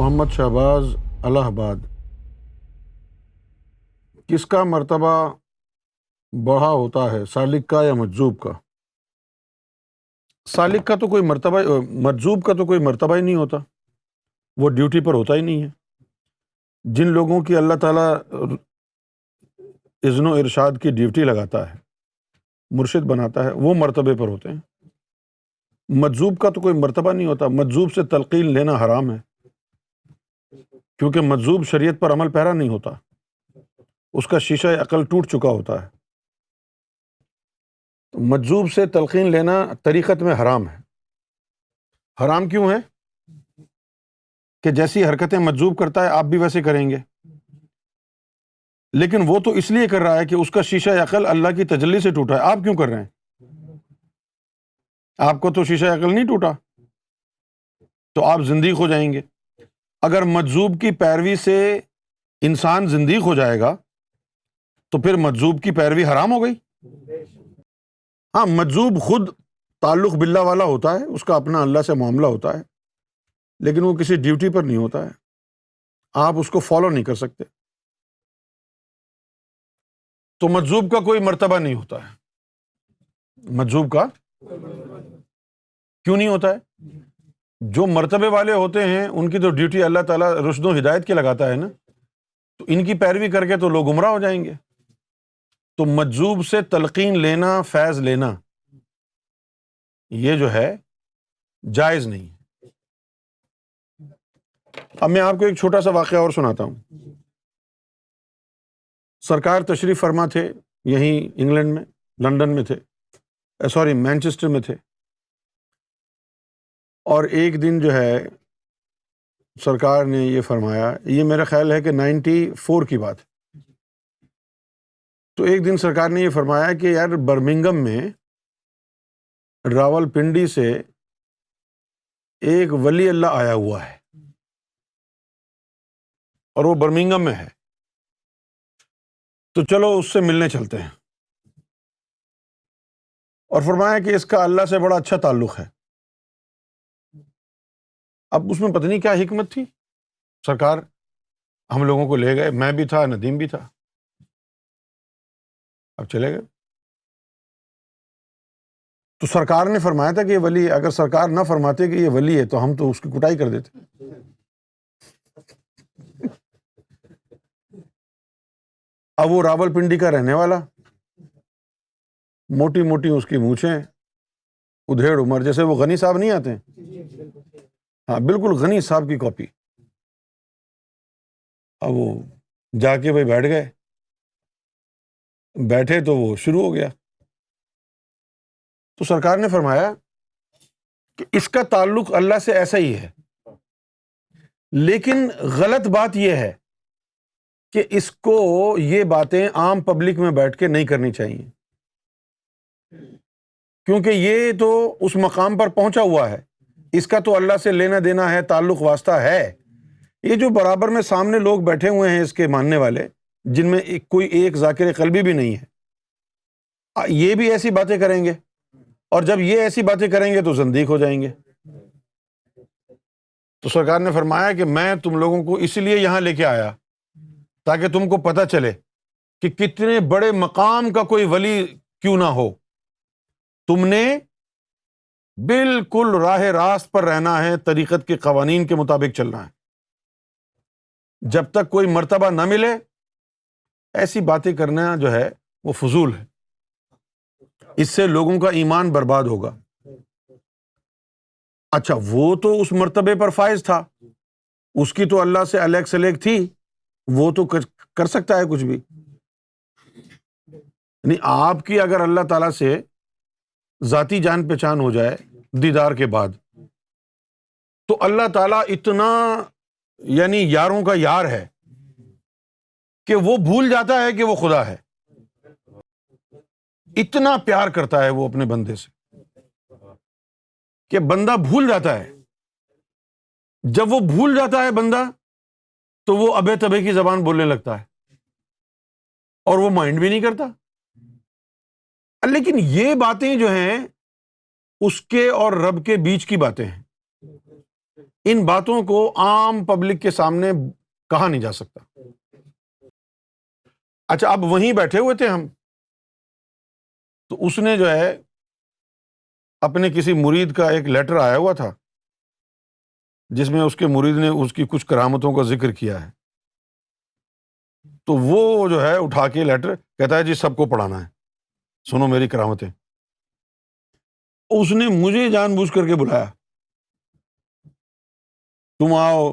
محمد شہباز الہ آباد، کس کا مرتبہ بڑا ہوتا ہے، سالک کا یا مجذوب کا؟ سالک کا تو کوئی مرتبہ، مجذوب کا تو کوئی مرتبہ ہی نہیں ہوتا، وہ ڈیوٹی پر ہوتا ہی نہیں ہے۔ جن لوگوں کی اللہ تعالیٰ اذن و ارشاد کی ڈیوٹی لگاتا ہے، مرشد بناتا ہے، وہ مرتبے پر ہوتے ہیں۔ مجذوب کا تو کوئی مرتبہ نہیں ہوتا۔ مجذوب سے تلقین لینا حرام ہے، کیونکہ مجذوب شریعت پر عمل پیرا نہیں ہوتا، اس کا شیشہ عقل ٹوٹ چکا ہوتا ہے۔ تو مجذوب سے تلقین لینا طریقت میں حرام ہے۔ حرام کیوں ہے؟ کہ جیسی حرکتیں مجذوب کرتا ہے آپ بھی ویسے کریں گے، لیکن وہ تو اس لیے کر رہا ہے کہ اس کا شیشہ عقل اللہ کی تجلی سے ٹوٹا ہے۔ آپ کیوں کر رہے ہیں؟ آپ کو تو شیشہ عقل نہیں ٹوٹا، تو آپ زندیق ہو جائیں گے۔ اگر مجذوب کی پیروی سے انسان زندیق ہو جائے گا تو پھر مجذوب کی پیروی حرام ہو گئی۔ ہاں، مجذوب خود تعلق باللہ والا ہوتا ہے، اس کا اپنا اللہ سے معاملہ ہوتا ہے، لیکن وہ کسی ڈیوٹی پر نہیں ہوتا ہے، آپ اس کو فالو نہیں کر سکتے۔ تو مجذوب کا کوئی مرتبہ نہیں ہوتا ہے۔ مجذوب کا کیوں نہیں ہوتا ہے؟ جو مرتبے والے ہوتے ہیں ان کی تو ڈیوٹی اللہ تعالیٰ رشد و ہدایت کی لگاتا ہے نا، تو ان کی پیروی کر کے تو لوگ گمراہ ہو جائیں گے۔ تو مجذوب سے تلقین لینا، فیض لینا، یہ جو ہے جائز نہیں ہے۔ اب میں آپ کو ایک چھوٹا سا واقعہ اور سناتا ہوں۔ سرکار تشریف فرما تھے یہیں انگلینڈ میں، لندن میں تھے، مینچسٹر میں تھے، اور ایک دن جو ہے سرکار نے یہ فرمایا، یہ میرا خیال ہے کہ 94 کی بات ہے، تو ایک دن سرکار نے یہ فرمایا کہ یار برمنگم میں راول پنڈی سے ایک ولی اللہ آیا ہوا ہے، اور وہ برمنگم میں ہے، تو چلو اس سے ملنے چلتے ہیں۔ اور فرمایا کہ اس کا اللہ سے بڑا اچھا تعلق ہے۔ اب اس میں پتہ نہیں کیا حکمت تھی، سرکار ہم لوگوں کو لے گئے، میں بھی تھا، ندیم بھی تھا، اب چلے گئے۔ تو سرکار نے فرمایا تھا کہ یہ ولی، اگر سرکار نہ فرماتے کہ یہ ولی ہے تو ہم تو اس کی کٹائی کر دیتے۔ اب وہ راول پنڈی کا رہنے والا، موٹی موٹی اس کی مونچھیں، ادھیڑ عمر، جیسے وہ غنی صاحب نہیں آتے ہیں، ہاں بالکل غنی صاحب کی کاپی۔ اب وہ جا کے بھائی بیٹھ گئے، بیٹھے تو وہ شروع ہو گیا۔ تو سرکار نے فرمایا کہ اس کا تعلق اللہ سے ایسا ہی ہے، لیکن غلط بات یہ ہے کہ اس کو یہ باتیں عام پبلک میں بیٹھ کے نہیں کرنی چاہیے، کیونکہ یہ تو اس مقام پر پہنچا ہوا ہے، اس کا تو اللہ سے لینا دینا ہے، تعلق واسطہ ہے۔ یہ جو برابر میں سامنے لوگ بیٹھے ہوئے ہیں اس کے ماننے والے، جن میں کوئی ایک ذاکر قلبی بھی نہیں ہے، یہ بھی ایسی باتیں کریں گے، اور جب یہ ایسی باتیں کریں گے تو زندیق ہو جائیں گے۔ تو سرکار نے فرمایا کہ میں تم لوگوں کو اس لیے یہاں لے کے آیا تاکہ تم کو پتہ چلے کہ کتنے بڑے مقام کا کوئی ولی کیوں نہ ہو، تم نے بالکل راہ راست پر رہنا ہے، طریقت کے قوانین کے مطابق چلنا ہے۔ جب تک کوئی مرتبہ نہ ملے ایسی باتیں کرنا جو ہے وہ فضول ہے، اس سے لوگوں کا ایمان برباد ہوگا۔ اچھا، وہ تو اس مرتبے پر فائز تھا، اس کی تو اللہ سے الیک سلیک تھی، وہ تو کر سکتا ہے کچھ بھی۔ یعنی آپ کی اگر اللہ تعالیٰ سے ذاتی جان پہچان ہو جائے دیدار کے بعد، تو اللہ تعالیٰ اتنا یعنی یاروں کا یار ہے کہ وہ بھول جاتا ہے کہ وہ خدا ہے، اتنا پیار کرتا ہے وہ اپنے بندے سے کہ بندہ بھول جاتا ہے۔ جب وہ بھول جاتا ہے بندہ تو وہ ابے تبے کی زبان بولنے لگتا ہے، اور وہ مائنڈ بھی نہیں کرتا۔ لیکن یہ باتیں جو ہیں اس کے اور رب کے بیچ کی باتیں ہیں، ان باتوں کو عام پبلک کے سامنے کہا نہیں جا سکتا۔ اچھا، اب وہیں بیٹھے ہوئے تھے ہم، تو اس نے جو ہے اپنے کسی مرید کا ایک لیٹر آیا ہوا تھا جس میں اس کے مرید نے اس کی کچھ کرامتوں کا ذکر کیا ہے، تو وہ جو ہے اٹھا کے لیٹر کہتا ہے جی سب کو پڑھانا ہے، سنو میری کرامتیں۔ اس نے مجھے جان بوجھ کر کے بلایا، تم آؤ،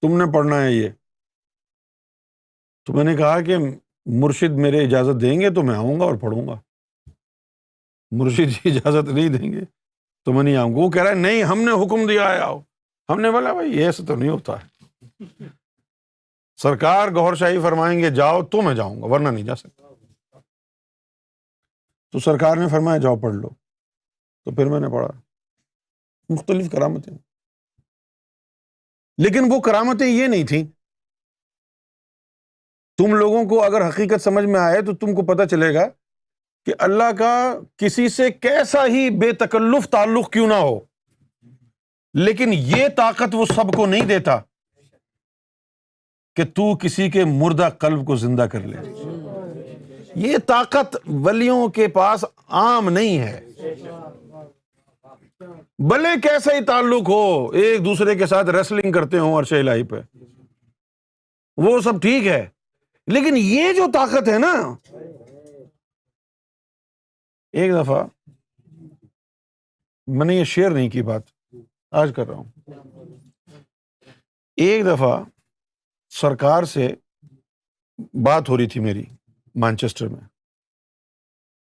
تم نے پڑھنا ہے یہ۔ تو میں نے کہا کہ مرشد میرے اجازت دیں گے تو میں آؤں گا اور پڑھوں گا، مرشد جی اجازت نہیں دیں گے تو میں نہیں آؤں گا۔ وہ کہہ رہا ہے نہیں، ہم نے حکم دیا ہے آؤ۔ ہم نے بولا بھائی ایسا تو نہیں ہوتا ہے، سرکار گوھر شاہی فرمائیں گے جاؤ تو میں جاؤں گا، ورنہ نہیں جا سکتا۔ تو سرکار نے فرمایا جاؤ پڑھ لو، تو پھر میں نے پڑھا، مختلف کرامتیں، لیکن وہ کرامتیں یہ نہیں تھیں۔ تم لوگوں کو اگر حقیقت سمجھ میں آئے تو تم کو پتہ چلے گا کہ اللہ کا کسی سے کیسا ہی بے تکلف تعلق کیوں نہ ہو، لیکن یہ طاقت وہ سب کو نہیں دیتا کہ تو کسی کے مردہ قلب کو زندہ کر لے۔ یہ طاقت ولیوں کے پاس عام نہیں ہے، بھلے کیسا ہی تعلق ہو، ایک دوسرے کے ساتھ ریسلنگ کرتے ہوں عرش الہی پہ، وہ سب ٹھیک ہے، لیکن یہ جو طاقت ہے نا، ایک دفعہ میں نے یہ شیئر نہیں کی بات، آج کر رہا ہوں۔ ایک دفعہ سرکار سے بات ہو رہی تھی میری مانچسٹر میں،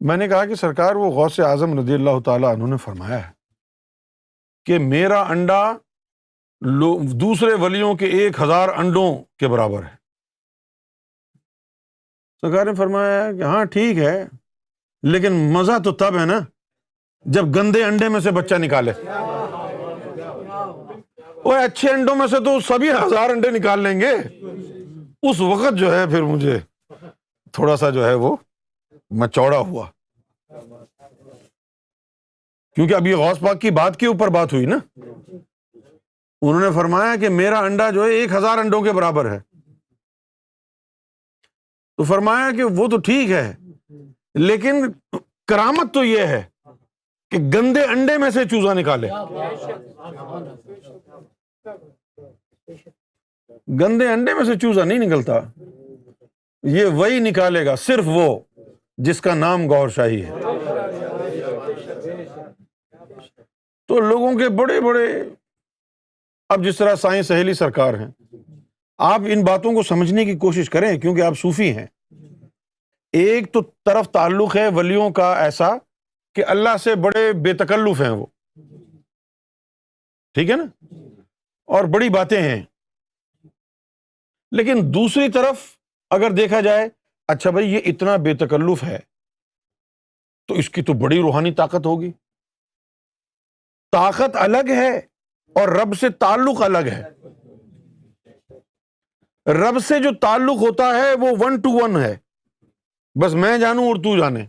میں نے کہا کہ سرکار وہ غوث اعظم رضی اللہ تعالیٰ عنہ نے فرمایا ہے کہ میرا انڈا دوسرے ولیوں کے 1000 انڈوں کے برابر ہے۔ سرکار نے فرمایا کہ ہاں ٹھیک ہے، لیکن مزہ تو تب ہے نا جب گندے انڈے میں سے بچہ نکالے۔ وہ اچھے انڈوں میں سے تو سبھی 1000 انڈے نکال لیں گے، اس وقت جو ہے پھر مجھے تھوڑا سا جو ہے وہ میں چوڑا ہوا، کیونکہ اب یہ غوث پاک کی بات کے اوپر بات ہوئی نا۔ انہوں نے فرمایا کہ میرا انڈا جو ہے 1000 انڈوں کے برابر ہے، تو فرمایا کہ وہ تو ٹھیک ہے، لیکن کرامت تو یہ ہے کہ گندے انڈے میں سے چوزا نکالے۔ گندے انڈے میں سے چوزا نہیں نکلتا، یہ وہی نکالے گا، صرف وہ جس کا نام گوھر شاہی ہے۔ تو لوگوں کے بڑے بڑے، اب جس طرح سائیں سہیلی سرکار ہیں، آپ ان باتوں کو سمجھنے کی کوشش کریں کیونکہ آپ صوفی ہیں۔ ایک تو طرف تعلق ہے ولیوں کا ایسا کہ اللہ سے بڑے بے تکلف ہیں وہ، ٹھیک ہے نا، اور بڑی باتیں ہیں، لیکن دوسری طرف اگر دیکھا جائے اچھا بھائی یہ اتنا بے تکلف ہے تو اس کی تو بڑی روحانی طاقت ہوگی۔ طاقت الگ ہے اور رب سے تعلق الگ ہے۔ رب سے جو تعلق ہوتا ہے وہ 1 to 1 ہے، بس میں جانوں اور تو جانے۔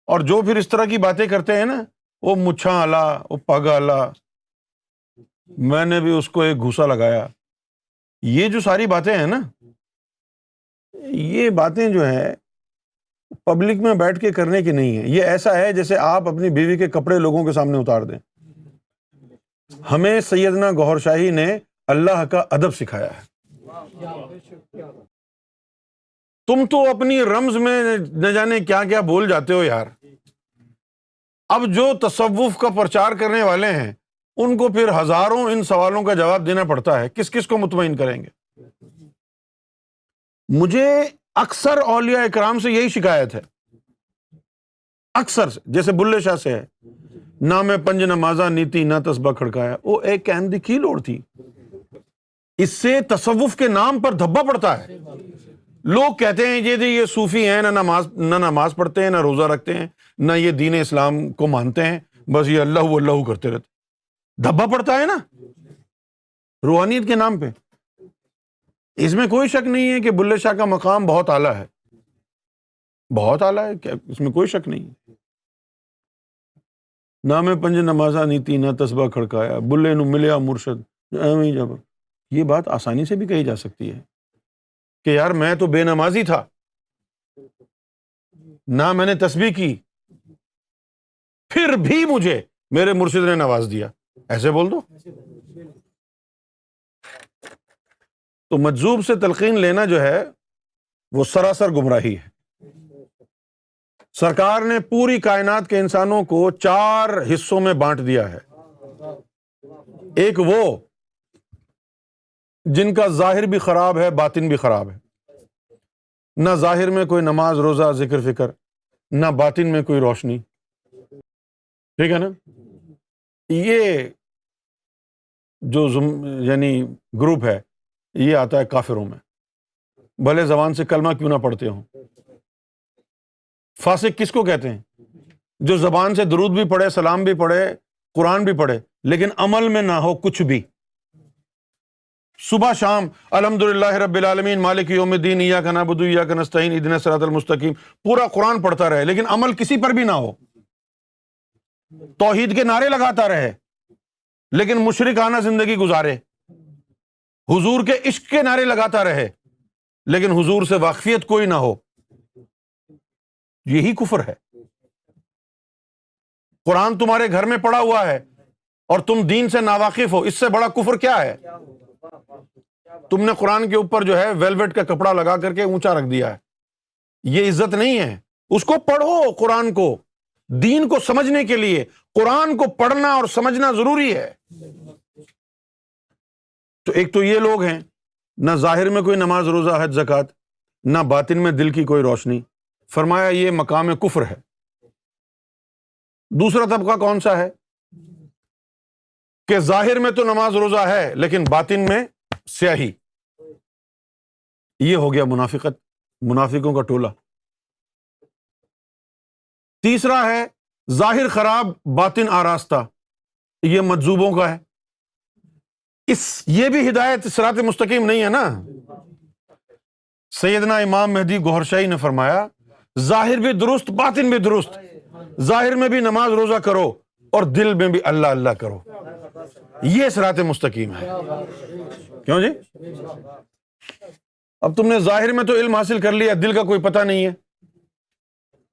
اور جو پھر اس طرح کی باتیں کرتے ہیں نا، وہ مچھاں الا، وہ پگ الا، میں نے بھی اس کو ایک گھوسا لگایا، یہ جو ساری باتیں ہیں نا، یہ باتیں جو ہے پبلک میں بیٹھ کے کرنے کی نہیں ہے۔ یہ ایسا ہے جیسے آپ اپنی بیوی کے کپڑے لوگوں کے سامنے اتار دیں۔ ہمیں سیدنا گوھر شاہی نے اللہ کا ادب سکھایا ہے۔ تم تو اپنی رمز میں نہ جانے کیا کیا بول جاتے ہو یار۔ اب جو تصوف کا پرچار کرنے والے ہیں ان کو پھر ہزاروں ان سوالوں کا جواب دینا پڑتا ہے، کس کس کو مطمئن کریں گے؟ مجھے اکثر اولیاء اکرام سے یہی شکایت ہے، اکثر سے، جیسے بلے شاہ سے ہے، نہ میں پنج نمازہ نیتی نہ تسبہ کھڑکایا، وہ ایک کہن دی کی لوڑ تھی۔ اس سے تصوف کے نام پر دھبا پڑتا ہے۔ لوگ کہتے ہیں یہ صوفی ہیں، نہ نماز پڑھتے ہیں، نہ روزہ رکھتے ہیں، نہ یہ دین اسلام کو مانتے ہیں، بس یہ اللہ اللہ کرتے رہتے۔ دھبا پڑتا ہے نا روحانیت کے نام پہ۔ اس میں کوئی شک نہیں ہے کہ بلے شاہ کا مقام بہت اعلیٰ ہے، بہت اعلیٰ ہے، اس میں کوئی شک نہیں ہے۔ نہ میں پنج نمازہ نیتی نہ تسبہ کھڑکایا، بلے نو ملیا مرشد ایویں جب۔ یہ بات آسانی سے بھی کہی جا سکتی ہے کہ یار میں تو بے نمازی تھا، نہ میں نے تسبیح کی، پھر بھی مجھے میرے مرشد نے نواز دیا، ایسے بول دو۔ تو مجذوب سے تلقین لینا جو ہے وہ سراسر گمراہی ہے۔ سرکار نے پوری کائنات کے انسانوں کو 4 حصوں میں بانٹ دیا ہے۔ ایک وہ جن کا ظاہر بھی خراب ہے، باطن بھی خراب ہے، نہ ظاہر میں کوئی نماز روزہ ذکر فکر، نہ باطن میں کوئی روشنی، ٹھیک ہے نا۔ یہ جو یعنی گروپ ہے یہ آتا ہے کافروں میں، بھلے زبان سے کلمہ کیوں نہ پڑھتے ہوں۔ فاسق کس کو کہتے ہیں؟ جو زبان سے درود بھی پڑھے، سلام بھی پڑھے، قرآن بھی پڑھے، لیکن عمل میں نہ ہو کچھ بھی۔ صبح شام الحمدللہ رب العالمین مالک یوم الدین ایاک نعبد و ایاک نستعین اہدنا الصراط المستقیم، پورا قرآن پڑھتا رہے لیکن عمل کسی پر بھی نہ ہو۔ توحید کے نعرے لگاتا رہے لیکن مشرکانہ زندگی گزارے، حضور کے عشق کے نعرے لگاتا رہے لیکن حضور سے واقفیت کوئی نہ ہو، یہی کفر ہے۔ قرآن تمہارے گھر میں پڑا ہوا ہے اور تم دین سے ناواقف ہو، اس سے بڑا کفر کیا ہے؟ تم نے قرآن کے اوپر جو ہے ویلویٹ کا کپڑا لگا کر کے اونچا رکھ دیا ہے، یہ عزت نہیں ہے۔ اس کو پڑھو، قرآن کو، دین کو سمجھنے کے لیے قرآن کو پڑھنا اور سمجھنا ضروری ہے۔ تو ایک تو یہ لوگ ہیں، نہ ظاہر میں کوئی نماز روزہ حج زکوٰۃ، نہ باطن میں دل کی کوئی روشنی، فرمایا یہ مقام کفر ہے۔ دوسرا طبقہ کون سا ہے؟ کہ ظاہر میں تو نماز روزہ ہے لیکن باطن میں سیاہی، یہ ہو گیا منافقت، منافقوں کا ٹولہ۔ تیسرا ہے ظاہر خراب باطن آراستہ، یہ مجذوبوں کا ہے۔ یہ بھی ہدایت صراط مستقیم نہیں ہے نا۔ سیدنا امام مہدی گوہر شاہی نے فرمایا ظاہر بھی درست باطن بھی درست، ظاہر میں بھی نماز روزہ کرو اور دل میں بھی اللہ اللہ کرو، یہ صراط مستقیم ہے۔ کیوں جی؟ اب تم نے ظاہر میں تو علم حاصل کر لیا، دل کا کوئی پتہ نہیں ہے،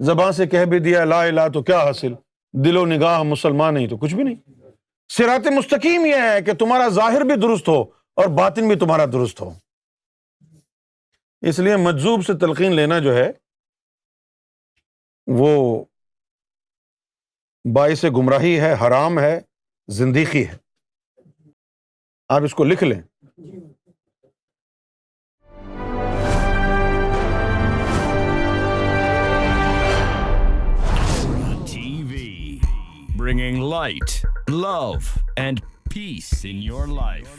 زبان سے کہہ بھی دیا لا الہ تو کیا حاصل، دل و نگاہ مسلمان نہیں تو کچھ بھی نہیں۔ صراط مستقیم یہ ہے کہ تمہارا ظاہر بھی درست ہو اور باطن بھی تمہارا درست ہو۔ اس لیے مجذوب سے تلقین لینا جو ہے وہ باعث گمراہی ہے، حرام ہے، زندیقی ہے۔ آپ اس کو لکھ لیں۔ TV, bringing light, love, and peace in your life.